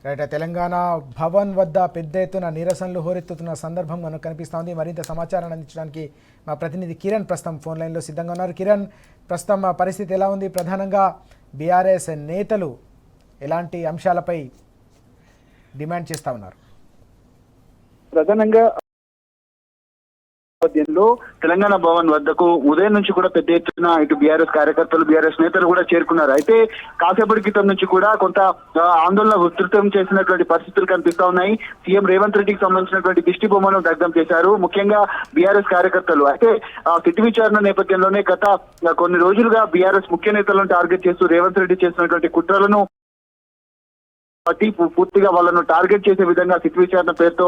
Right. Telangana Bhavan వద్ద పెద్ద ఎత్తున నిరసనలు హోరెత్తుతున్న సందర్భం మనకు కనిపిస్తోంది. మరింత సమాచారాన్ని అందించడానికి మా ప్రతినిధి కిరణ్ ప్రస్తుతం ఫోన్ లైన్లో సిద్ధంగా ఉన్నారు. కిరణ్, ప్రస్తుతం పరిస్థితి ఎలా ఉంది? ప్రధానంగా బీఆర్ఎస్ నేతలు ఎలాంటి అంశాలపై డిమాండ్ చేస్తూ ఉన్నారు? ప్రధానంగా తెలంగాణ భవన్ వద్దకు ఉదయం నుంచి కూడా పెద్ద ఎత్తున ఇటు బీఆర్ఎస్ కార్యకర్తలు, బీఆర్ఎస్ నేతలు కూడా చేరుకున్నారు. అయితే కాసేపటి క్రితం నుంచి కూడా కొంత ఆందోళన విస్తృతం చేసినటువంటి పరిస్థితులు కనిపిస్తా ఉన్నాయి. సీఎం రేవంత్ రెడ్డికి సంబంధించినటువంటి దిష్టి బొమ్మను దగ్ధం చేశారు, ముఖ్యంగా బీఆర్ఎస్ కార్యకర్తలు. అయితే సిట్ విచారణ నేపథ్యంలోనే గత కొన్ని రోజులుగా బీఆర్ఎస్ ముఖ్య నేతలను టార్గెట్ చేస్తూ రేవంత్ రెడ్డి చేసినటువంటి కుట్రలను పూర్తిగా వాళ్ళను టార్గెట్ చేసే విధంగా సిట్ విచారణ పేరుతో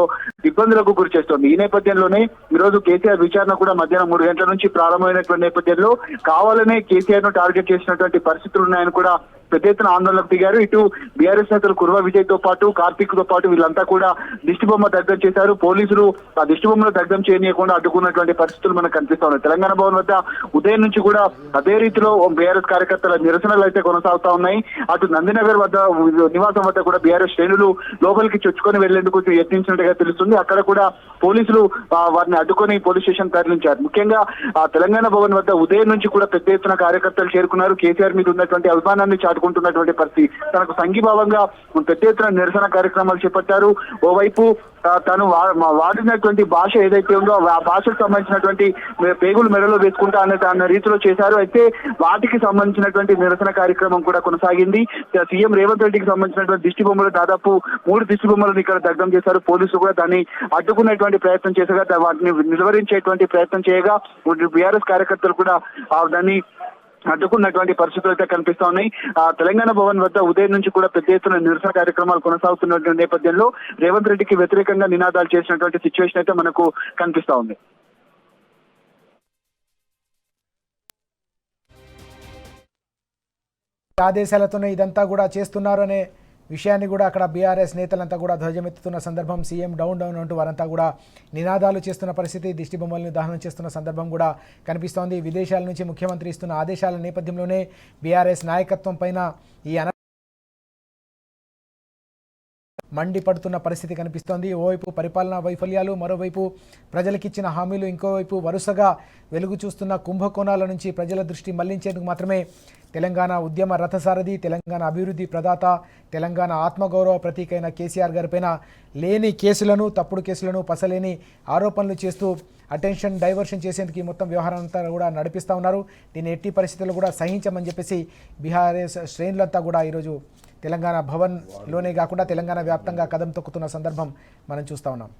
ఇబ్బందులకు గురి చేస్తోంది. ఈ నేపథ్యంలోనే ఈరోజు కేసీఆర్ విచారణ కూడా మధ్యాహ్నం 3 గంటల నుంచి ప్రారంభమైనటువంటి నేపథ్యంలో కావాలనే కేసీఆర్ ను టార్గెట్ చేసినటువంటి పరిస్థితులు ఉన్నాయని కూడా పెద్ద ఎత్తున ఆందోళనకు దిగారు. ఇటు బీఆర్ఎస్ నేతలు కుర్వ విజయ్ తో పాటు కార్తీక్ తో పాటు వీళ్ళంతా కూడా దిష్టి బొమ్మ దగ్ధం చేశారు. పోలీసులు ఆ దిష్టి బొమ్మను దగ్ధం చేయనీయకుండా అడ్డుకున్నటువంటి పరిస్థితులు మనకు కనిపిస్తా ఉన్నాయి. తెలంగాణ భవన్ వద్ద ఉదయం నుంచి కూడా అదే రీతిలో బీఆర్ఎస్ కార్యకర్తల నిరసనలు అయితే కొనసాగుతా ఉన్నాయి. అటు నందినగర్ వద్ద నివాసం వద్ద కూడా బీఆర్ఎస్ శ్రేణులు లోపలికి చొచ్చుకొని వెళ్లేందుకు యత్నించినట్టుగా తెలుస్తుంది. అక్కడ కూడా పోలీసులు వారిని అడ్డుకొని పోలీస్ స్టేషన్ తరలించారు. ముఖ్యంగా తెలంగాణ భవన్ వద్ద ఉదయం నుంచి కూడా పెద్ద ఎత్తున కార్యకర్తలు చేరుకున్నారు. కేసీఆర్ మీద ఉన్నటువంటి అభిమానాన్ని చాటుకుంటున్నటువంటి పరిస్థితి, తనకు సంఘీభావంగా పెద్ద ఎత్తున నిరసన కార్యక్రమాలు చేపట్టారు. ఓవైపు తను వాడినటువంటి భాష ఏదైతే ఉందో ఆ భాషకు సంబంధించినటువంటి పేగులు మెడలో వేసుకుంటా అన్న రీతిలో చేశారు. అయితే వాటికి సంబంధించినటువంటి నిరసన కార్యక్రమం కూడా కొనసాగింది. సీఎం రేవంత్ రెడ్డికి సంబంధించినటువంటి దిష్టి బొమ్మలు దాదాపు 3 దిష్టి బొమ్మలను ఇక్కడ దగ్ధం చేశారు. పోలీసులు కూడా దాన్ని అడ్డుకునేటువంటి ప్రయత్నం చేసగా వాటిని నిలువరించేటువంటి ప్రయత్నం చేయగా బీఆర్ఎస్ కార్యకర్తలు కూడా దాన్ని అడ్డుకున్నటువంటి పరిస్థితులు అయితే కనిపిస్తా ఉన్నాయి. తెలంగాణ భవన్ వద్ద ఉదయం నుంచి కూడా పెద్ద ఎత్తున నిరసన కార్యక్రమాలు కొనసాగుతున్నటువంటి నేపథ్యంలో రేవంత్ రెడ్డికి వ్యతిరేకంగా నినాదాలు చేసినటువంటి సిచ్యువేషన్ అయితే మనకు కనిపిస్తా ఉంది. ఆదేశాలతోనే ఇదంతా కూడా చేస్తున్నారు అనే విషయాన్ని కూడా అక్కడ బీఆర్ఎస్ నేతలంతా కూడా ధ్వజమెత్తుతున్న సందర్భం, సీఎం డౌన్ డౌన్ అంటూ వారంతా కూడా నినాదాలు చేస్తున్న పరిస్థితి, దిష్టి బొమ్మలను దహనం చేస్తున్న సందర్భం కూడా కనిపిస్తోంది. విదేశాల నుంచి ముఖ్యమంత్రి ఇస్తున్న ఆదేశాల నేపథ్యంలోనే బీఆర్ఎస్ నాయకత్వం పైన ఈ మండిపడుతున్న పరిస్థితి కనిపిస్తోంది. ఓవైపు పరిపాలనా వైఫల్యాలు, మరోవైపు ప్రజలకిచ్చిన హామీలు, ఇంకోవైపు వరుసగా వెలుగు చూస్తున్న కుంభకోణాల నుంచి ప్రజల దృష్టి మళ్లించేందుకు మాత్రమే తెలంగాణ ఉద్యమ రథసారథి, తెలంగాణ అభివృద్ధి ప్రదాత, తెలంగాణ ఆత్మగౌరవ ప్రతీకైన కేసీఆర్ గారిపైన లేని కేసులను, తప్పుడు కేసులను, పసలేని ఆరోపణలు చేస్తూ అటెన్షన్ డైవర్షన్ చేసేందుకు ఈ మొత్తం వ్యవహారం అంతా కూడా నడిపిస్తూ ఉన్నారు. దీన్ని ఎట్టి పరిస్థితుల్లో కూడా సహించమని చెప్పేసి బీఆర్ఎస్ శ్రేణులంతా కూడా ఈరోజు తెలంగాణ భవన్లోనే కాకుండా తెలంగాణ వ్యాప్తంగా కదం తొక్కుతున్న సందర్భం మనం చూస్తూ ఉన్నాం.